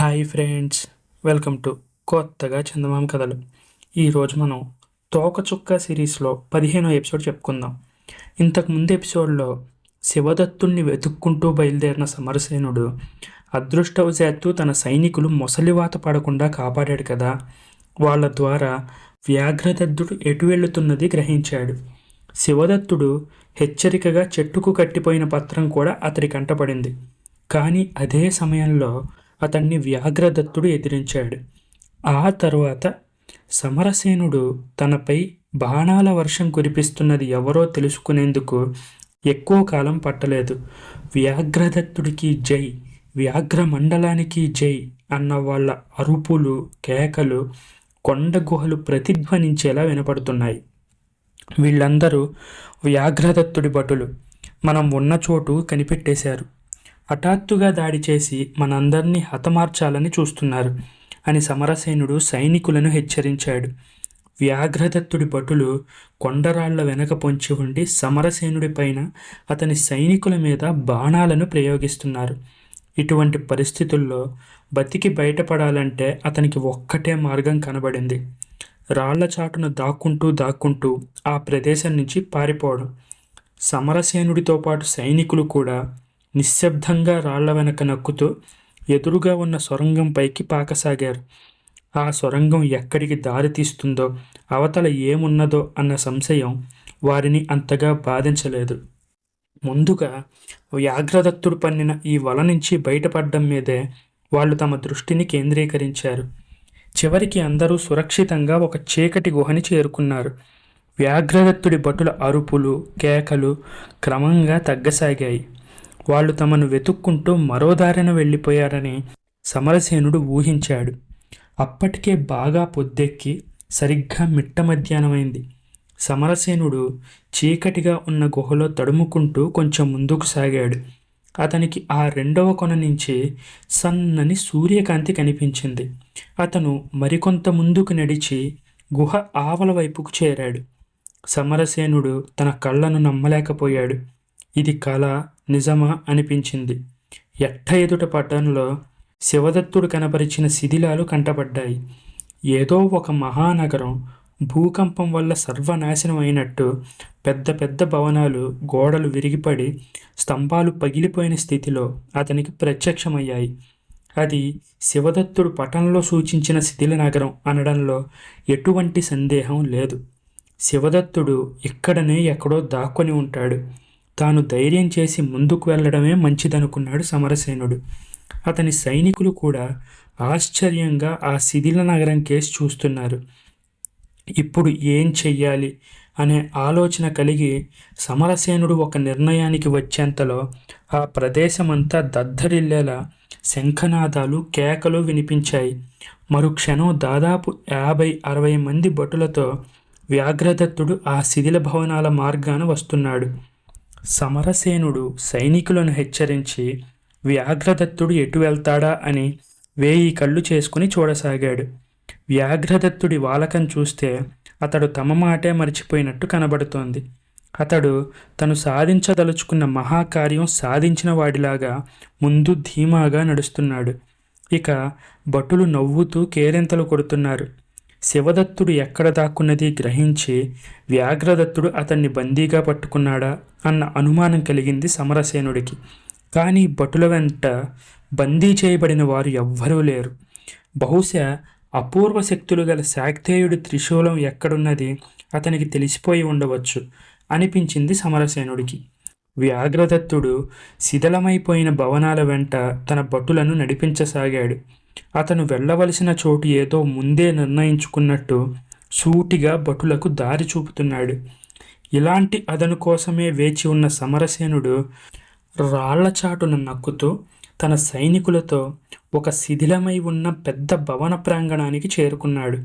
Hi friends, welcome to కొత్తగా చందమామ కథలు. ఈరోజు మనం తోకచుక్క సిరీస్లో 15వ ఎపిసోడ్ చెప్పుకుందాం. ఇంతకుముందు ఎపిసోడ్లో శివదత్తుణ్ణి వెతుక్కుంటూ బయలుదేరిన సమరసేనుడు అదృష్టవశాత్తు తన సైనికులు మొసలివాత పడకుండా కాపాడాడు కదా. వాళ్ళ ద్వారా వ్యాఘ్రదత్తుడు ఎటు వెళుతున్నది గ్రహించాడు. శివదత్తుడు హెచ్చరికగా చెట్టుకు కట్టిపోయిన పత్రం కూడా అతడి కంటపడింది. కానీ అదే సమయంలో అతన్ని వ్యాఘ్రదత్తుడు ఎదిరించాడు. ఆ తరువాత సమరసేనుడు తనపై బాణాల వర్షం కురిపిస్తున్నది ఎవరో తెలుసుకునేందుకు ఎక్కువ కాలం పట్టలేదు. వ్యాఘ్రదత్తుడికి జై, వ్యాఘ్ర మండలానికి జై అన్న వాళ్ళ అరుపులు, కేకలు కొండ గుహలు ప్రతిధ్వనించేలా వినపడుతున్నాయి. వీళ్ళందరూ వ్యాఘ్రదత్తుడి భటులు. మనం ఉన్న చోటు కనిపెట్టేశారు. హఠాత్తుగా దాడి చేసి మనందరినీ హతమార్చాలని చూస్తున్నారు అని సమరసేనుడు సైనికులను హెచ్చరించాడు. వ్యాఘ్రదత్తుడి భటులు కొండరాళ్ల వెనక పొంచి ఉండి సమరసేనుడి పైన అతని సైనికుల మీద బాణాలను ప్రయోగిస్తున్నారు. ఇటువంటి పరిస్థితుల్లో బతికి బయటపడాలంటే అతనికి ఒక్కటే మార్గం కనబడింది. రాళ్ల చాటును దాక్కుంటూ ఆ ప్రదేశం నుంచి పారిపోవడం. సమరసేనుడితో పాటు సైనికులు కూడా నిశ్శబ్దంగా రాళ్ల వెనక నక్కుతూ ఎదురుగా ఉన్న సొరంగం పైకి పాకసాగారు. ఆ సొరంగం ఎక్కడికి దారి తీస్తుందో, అవతల ఏమున్నదో అన్న సంశయం వారిని అంతగా బాధించలేదు. ముందుగా వ్యాఘ్రదత్తుడు పన్నిన ఈ వల నుంచి బయటపడడం మీదే వాళ్ళు తమ దృష్టిని కేంద్రీకరించారు. చివరికి అందరూ సురక్షితంగా ఒక చీకటి గుహని చేరుకున్నారు. వ్యాఘ్రదత్తుడి భటుల అరుపులు, కేకలు క్రమంగా తగ్గసాగాయి. వాళ్ళు తమను వెతుక్కుంటూ మరో దారిన వెళ్ళిపోయారని సమరసేనుడు ఊహించాడు. అప్పటికే బాగా పొద్దెక్కి సరిగ్గా మిట్ట మధ్యాహ్నమైంది. సమరసేనుడు చీకటిగా ఉన్న గుహలో తడుముకుంటూ కొంచెం ముందుకు సాగాడు. అతనికి ఆ రెండవ కొన నుంచి సన్నని సూర్యకాంతి కనిపించింది. అతను మరికొంత ముందుకు నడిచి గుహ ఆవల వైపుకు చేరాడు. సమరసేనుడు తన కళ్ళను నమ్మలేకపోయాడు. ఇది కళ, నిజమా అనిపించింది. ఎట్ట ఎదుట పట్టణంలో శివదత్తుడు కనపరిచిన శిథిలాలు కంటపడ్డాయి. ఏదో ఒక మహానగరం భూకంపం వల్ల సర్వనాశనం అయినట్టు పెద్ద పెద్ద భవనాలు, గోడలు విరిగిపడి స్తంభాలు పగిలిపోయిన స్థితిలో అతనికి ప్రత్యక్షమయ్యాయి. అది శివదత్తుడు పటంలో సూచించిన శిథిల నగరం అనడంలో ఎటువంటి సందేహం లేదు. శివదత్తుడు ఇక్కడనే ఎక్కడో దాక్కొని ఉంటాడు. తాను ధైర్యం చేసి ముందుకు వెళ్ళడమే మంచిదనుకున్నాడు సమరసేనుడు. అతని సైనికులు కూడా ఆశ్చర్యంగా ఆ శిథిల నగరం కేసి చూస్తున్నారు. ఇప్పుడు ఏం చెయ్యాలి అనే ఆలోచన కలిగి సమరసేనుడు ఒక నిర్ణయానికి వచ్చేంతలో ఆ ప్రదేశమంతా దద్దరిల్లేలా శంఖనాదాలు, కేకలు వినిపించాయి. మరుక్షణం దాదాపు 50-60 మంది భటులతో వ్యాఘ్రదత్తుడు ఆ శిథిల భవనాల మార్గాన వస్తున్నాడు. సమరసేనుడు సైనికులను హెచ్చరించి వ్యాఘ్రదత్తుడు ఎటు వెళ్తాడా అని 1000 కళ్ళు చేసుకుని చూడసాగాడు. వ్యాఘ్రదత్తుడి వాలకం చూస్తే అతడు తమ మాటే మర్చిపోయినట్టు కనబడుతోంది. అతడు తను సాధించదలుచుకున్న మహాకార్యం సాధించిన వాడిలాగా ముందు ధీమాగా నడుస్తున్నాడు. ఇక భటులు నవ్వుతూ కేరింతలు కొడుతున్నారు. శివదత్తుడు ఎక్కడ దాక్కున్నది గ్రహించి వ్యాఘ్రదత్తుడు అతన్ని బందీగా పట్టుకున్నాడా అన్న అనుమానం కలిగింది సమరసేనుడికి. కానీ భటుల వెంట బందీ చేయబడిన వారు ఎవ్వరూ లేరు. బహుశా అపూర్వ శక్తులు గల శాక్తేయుడి త్రిశూలం ఎక్కడున్నది అతనికి తెలిసిపోయి ఉండవచ్చు అనిపించింది సమరసేనుడికి. వ్యాఘ్రదత్తుడు శిథిలమైపోయిన భవనాల వెంట తన భటులను నడిపించసాగాడు. అతను వెళ్ళవలసిన చోటు ఏదో ముందే నిర్ణయించుకున్నట్టు సూటిగా భటులకు దారి చూపుతున్నాడు. ఇలాంటి అదను కోసమే వేచి ఉన్న సమరసేనుడు రాళ్లచాటును నక్కుతూ తన సైనికులతో ఒక శిథిలమై ఉన్న పెద్ద భవన ప్రాంగణానికి చేరుకున్నాడు.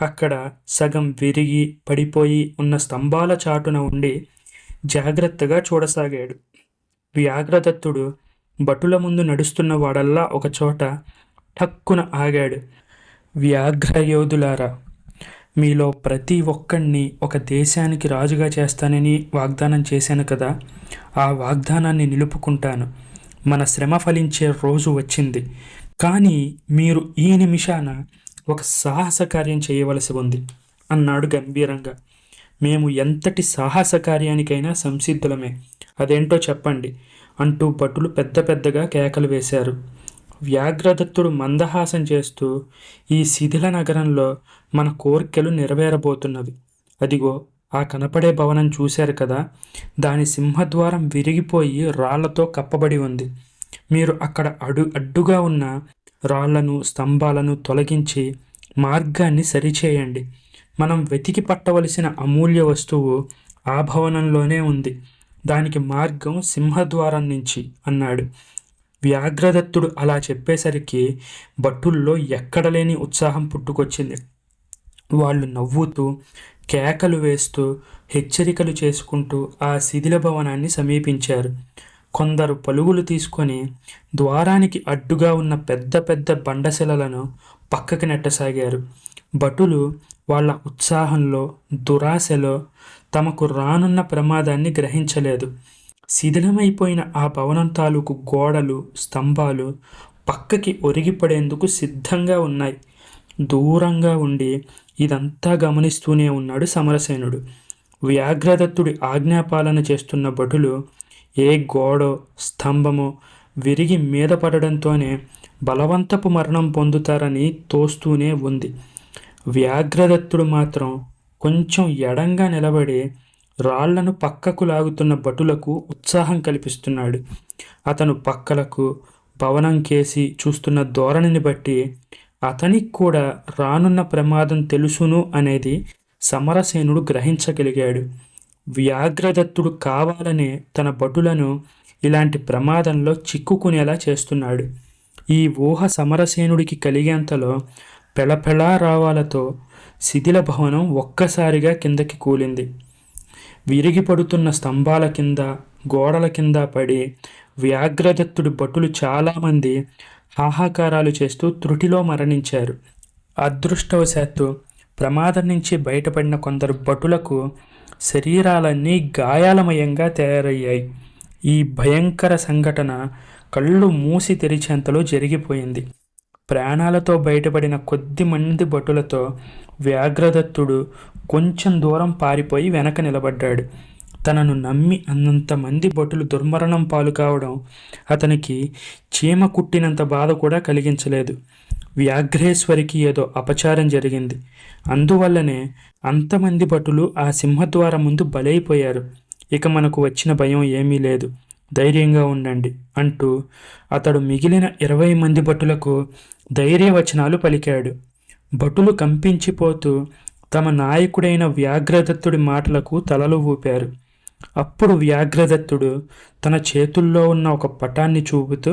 అక్కడ సగం విరిగి పడిపోయి ఉన్న స్తంభాల చాటున ఉండి జాగ్రత్తగా చూడసాగాడు. వ్యాఘ్రదత్తుడు భటుల ముందు నడుస్తున్న వాడల్లా ఒకచోట ఠక్కున ఆగాడు. వ్యాఘ్రయోధులారా, మీలో ప్రతి ఒక్కడిని ఒక దేశానికి రాజుగా చేస్తానని వాగ్దానం చేశాను కదా, ఆ వాగ్దానాన్ని నిలుపుకుంటాను. మన శ్రమ ఫలించే రోజు వచ్చింది. కానీ మీరు ఈ నిమిషాన ఒక సాహస కార్యం చేయవలసి ఉంది అన్నాడు గంభీరంగా. మేము ఎంతటి సాహస కార్యానికైనా సంసిద్ధులమే, అదేంటో చెప్పండి అంటూ భటులు పెద్ద పెద్దగా కేకలు వేశారు. వ్యాఘ్రదత్తుడు మందహాసం చేస్తూ, ఈ శిథిల నగరంలో మన కోర్కెలు నెరవేరబోతున్నవి. అదిగో ఆ కనపడే భవనం చూశారు కదా, దాని సింహద్వారం విరిగిపోయి రాళ్లతో కప్పబడి ఉంది. మీరు అక్కడ అడ్డుగా ఉన్న రాళ్లను స్తంభాలను తొలగించి మార్గాన్ని సరిచేయండి. మనం వెతికి పట్టవలసిన అమూల్య వస్తువు ఆ భవనంలోనే ఉంది. దానికి మార్గం సింహద్వారం నుంచి అన్నాడు. వ్యాఘ్రదత్తుడు అలా చెప్పేసరికి భటుల్లో ఎక్కడలేని ఉత్సాహం పుట్టుకొచ్చింది. వాళ్ళు నవ్వుతూ కేకలు వేస్తూ హెచ్చరికలు చేసుకుంటూ ఆ శిథిల భవనాన్ని సమీపించారు. కొందరు పలుగులు తీసుకొని ద్వారానికి అడ్డుగా ఉన్న పెద్ద పెద్ద బండశిలలను పక్కకి నెట్టసాగారు. భటులు వాళ్ళ ఉత్సాహంలో దురాశలో తమకు రానున్న ప్రమాదాన్ని గ్రహించలేదు. శిథిలమైపోయిన ఆ భవనం తాలూకు గోడలు స్తంభాలు పక్కకి ఒరిగిపడేందుకు సిద్ధంగా ఉన్నాయి. దూరంగా ఉండి ఇదంతా గమనిస్తూనే ఉన్నాడు సమరసేనుడు. వ్యాఘ్రదత్తుడి ఆజ్ఞాపాలన చేస్తున్న భటులు ఏ గోడో స్తంభమో విరిగి మీద పడడంతోనే బలవంతపు మరణం పొందుతారని తోస్తూనే ఉంది. వ్యాఘ్రదత్తుడు మాత్రం కొంచెం ఎడంగా నిలబడి రాళ్లను పక్కకు లాగుతున్న భటులకు ఉత్సాహం కల్పిస్తున్నాడు. అతను పక్కలకు భవనం కేసి చూస్తున్న ధోరణిని బట్టి అతనికి కూడా రానున్న ప్రమాదం తెలుసును అనేది సమరసేనుడు గ్రహించగలిగాడు. వ్యాఘ్రదత్తుడు కావాలనే తన భటులను ఇలాంటి ప్రమాదంలో చిక్కుకునేలా చేస్తున్నాడు. ఈ ఊహ సమరసేనుడికి కలిగేంతలో పెళపెళా రావాలతో శిథిల భవనం ఒక్కసారిగా కిందకి కూలింది. విరిగిపడుతున్న స్తంభాల కింద గోడల కింద పడి వ్యాఘ్రదత్తుడి భటులు చాలామంది హాహాకారాలు చేస్తూ త్రుటిలో మరణించారు. అదృష్టవశాత్తు ప్రమాదం నుంచి బయటపడిన కొందరు భటులకు శరీరాలన్నీ గాయాలమయంగా తయారయ్యాయి. ఈ భయంకర సంఘటన కళ్ళు మూసి తెరిచేంతలో జరిగిపోయింది. ప్రాణాలతో బయటపడిన కొద్ది మంది భటులతో వ్యాఘ్రదత్తుడు కొంచెం దూరం పారిపోయి వెనక నిలబడ్డాడు. తనను నమ్మి అన్నంతమంది భటులు దుర్మరణం పాలు కావడం అతనికి చీమ కుట్టినంత బాధ కూడా కలిగించలేదు. వ్యాఘ్రేశ్వరికి ఏదో అపచారం జరిగింది. అందువల్లనే అంతమంది భటులు ఆ సింహద్వారం ముందు బలైపోయారు. ఇక మనకు వచ్చిన భయం ఏమీ లేదు, ధైర్యంగా ఉండండి అంటూ అతడు మిగిలిన 20 మంది భటులకు ధైర్యవచనాలు పలికాడు. భటులు కంపించిపోతూ తమ నాయకుడైన వ్యాఘ్రదత్తుడి మాటలకు తలలు ఊపారు. అప్పుడు వ్యాఘ్రదత్తుడు తన చేతుల్లో ఉన్న ఒక పటాన్ని చూపుతూ,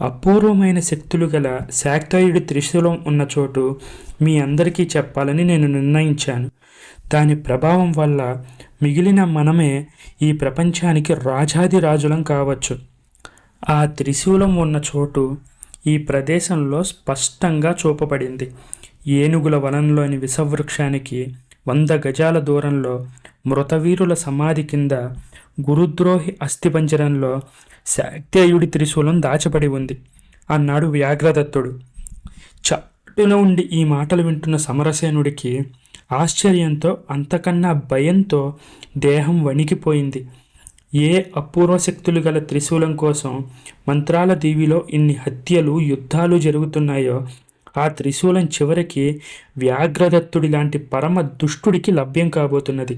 అపూర్వమైన శక్తులు గల శాక్తయుడి త్రిశూలం ఉన్న చోటు మీ అందరికీ చెప్పాలని నేను నిర్ణయించాను. దాని ప్రభావం వల్ల మిగిలిన మనమే ఈ ప్రపంచానికి రాజాదిరాజులం కావచ్చు. ఆ త్రిశూలం ఉన్న చోటు ఈ ప్రదేశంలో స్పష్టంగా చూపబడింది. ఏనుగుల వనంలోని విషవృక్షానికి 100 గజాల దూరంలో మృతవీరుల సమాధి కింద గురుద్రోహి అస్థిపంజరంలో శాక్తేయుడి త్రిశూలం దాచబడి ఉంది అన్నాడు వ్యాఘ్రదత్తుడు. చాటున ఉండి ఈ మాటలు వింటున్న సమరసేనుడికి ఆశ్చర్యంతో అంతకన్నా భయంతో దేహం వణికిపోయింది. ఏ అపూర్వ శక్తులు గల త్రిశూలం కోసం మంత్రాల దీవిలో ఇన్ని హత్యలు యుద్ధాలు జరుగుతున్నాయో ఆ త్రిశూలం చివరికి వ్యాఘ్రదత్తుడి లాంటి పరమ దుష్టుడికి లభ్యం కాబోతున్నది.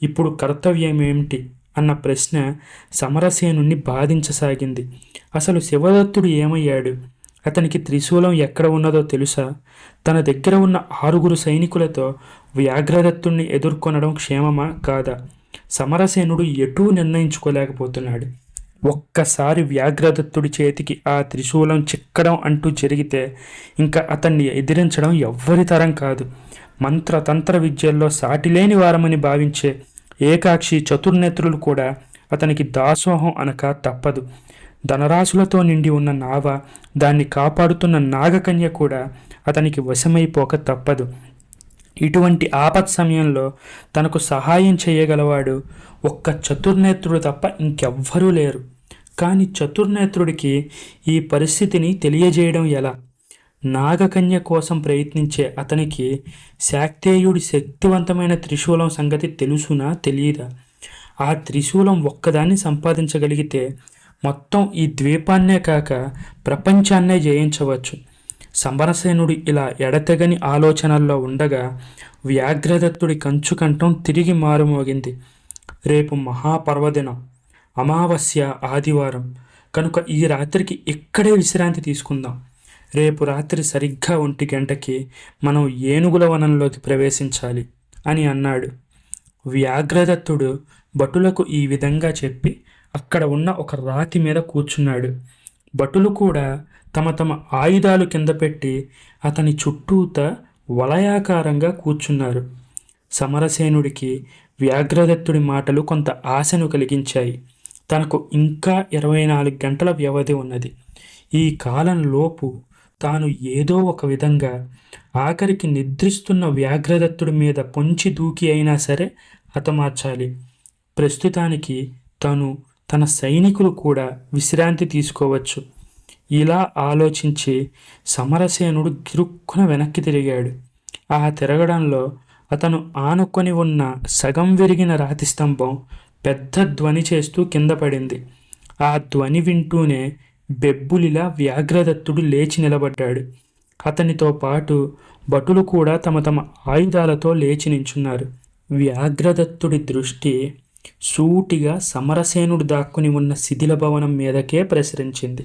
ఇప్పుడు కర్తవ్యం ఏమిటి అన్న ప్రశ్న సమరసేనుణ్ణి బాధించసాగింది. అసలు శివదత్తుడు ఏమయ్యాడు? అతనికి త్రిశూలం ఎక్కడ ఉన్నదో తెలుసా? తన దగ్గర ఉన్న 6 సైనికులతో వ్యాఘ్రదత్తుణ్ణి ఎదుర్కొనడం క్షేమమా కాదా? సమరసేనుడు ఎటూ నిర్ణయించుకోలేకపోతున్నాడు. ఒక్కసారి వ్యాఘ్రదత్తుడి చేతికి ఆ త్రిశూలం చిక్కడం అంటూ జరిగితే ఇంకా అతన్ని ఎదిరించడం ఎవ్వరి తరం కాదు. మంత్రతంత్ర విద్యల్లో సాటిలేని వారమని భావించే ఏకాక్షి చతుర్నేత్రులు కూడా అతనికి దాసోహం అనక తప్పదు. ధనరాశులతో నిండి ఉన్న నావ, దాన్ని కాపాడుతున్న నాగకన్య కూడా అతనికి వశమైపోక తప్పదు. ఇటువంటి ఆపత్ సమయంలో తనకు సహాయం చేయగలవాడు ఒక్క చతుర్నేత్రుడు తప్ప ఇంకెవ్వరూ లేరు. కానీ చతుర్నేత్రుడికి ఈ పరిస్థితిని తెలియజేయడం ఎలా? నాగకన్య కోసం ప్రయత్నించే అతనికి శాక్తేయుడి శక్తివంతమైన త్రిశూలం సంగతి తెలుసునా తెలియదా? ఆ త్రిశూలం ఒక్కదాన్ని సంపాదించగలిగితే మొత్తం ఈ ద్వీపాన్నే కాక ప్రపంచాన్నే జయించవచ్చు. సమరసేనుడు ఇలా ఎడతెగని ఆలోచనల్లో ఉండగా వ్యాఘ్రదత్తుడి కంచుకంఠం తిరిగి మారుమోగింది. రేపు మహాపర్వదినం, అమావాస్య ఆదివారం కనుక ఈ రాత్రికి ఇక్కడే విశ్రాంతి తీసుకుందాం. రేపు రాత్రి సరిగ్గా 1 గంటకి మనం ఏనుగుల వనంలోకి ప్రవేశించాలి అని అన్నాడు. వ్యాఘ్రదత్తుడు భటులకు ఈ విధంగా చెప్పి అక్కడ ఉన్న ఒక రాతి మీద కూర్చున్నాడు. భటులు కూడా తమ తమ ఆయుధాలు కింద పెట్టి అతని చుట్టూత వలయాకారంగా కూర్చున్నారు. సమరసేనుడికి వ్యాఘ్రదత్తుడి మాటలు కొంత ఆశను కలిగించాయి. తనకు ఇంకా 24 గంటల వ్యవధి ఉన్నది. ఈ కాలంలోపు తాను ఏదో ఒక విధంగా ఆఖరికి నిద్రిస్తున్న వ్యాఘ్రదత్తుడి మీద పొంచి దూకి అయినా సరే హతమార్చాలి. ప్రస్తుతానికి తన సైనికులు కూడా విశ్రాంతి తీసుకోవచ్చు. ఇలా ఆలోచించి సమరసేనుడు గిరుక్కున వెనక్కి తిరిగాడు. ఆ తిరగడంలో అతను ఆనుకొని ఉన్న సగం విరిగిన రాతి స్తంభం పెద్ద ధ్వని చేస్తూ కింద పడింది. ఆ ధ్వని వింటూనే బెబ్బులిలా వ్యాఘ్రదత్తుడు లేచి నిలబడ్డాడు. అతనితో పాటు భటులు కూడా తమ తమ ఆయుధాలతో లేచి నించున్నారు. వ్యాఘ్రదత్తుడి దృష్టి సూటిగా సమరసేనుడు దాక్కుని ఉన్న శిథిల భవనం మీదకే ప్రసరించింది.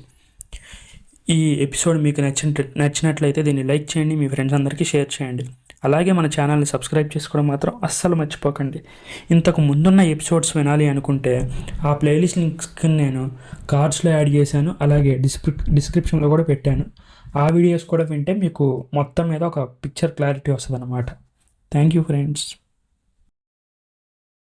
ఈ ఎపిసోడ్ మీకు నచ్చినట్లయితే దీన్ని లైక్ చేయండి, మీ ఫ్రెండ్స్ అందరికీ షేర్ చేయండి. అలాగే మన ఛానల్ని సబ్స్క్రైబ్ చేసుకోవడం మాత్రం అస్సలు మర్చిపోకండి. ఇంతకు ముందున్న ఎపిసోడ్స్ వినాలి అనుకుంటే ఆ ప్లేలిస్ట్ లింక్స్ నేను కార్డ్స్లో యాడ్ చేశాను, అలాగే డిస్క్రిప్షన్లో కూడా పెట్టాను. ఆ వీడియోస్ కూడా వింటే మీకు మొత్తం మీద ఒక పిక్చర్ క్లారిటీ వస్తుంది అన్నమాట. Thank you friends.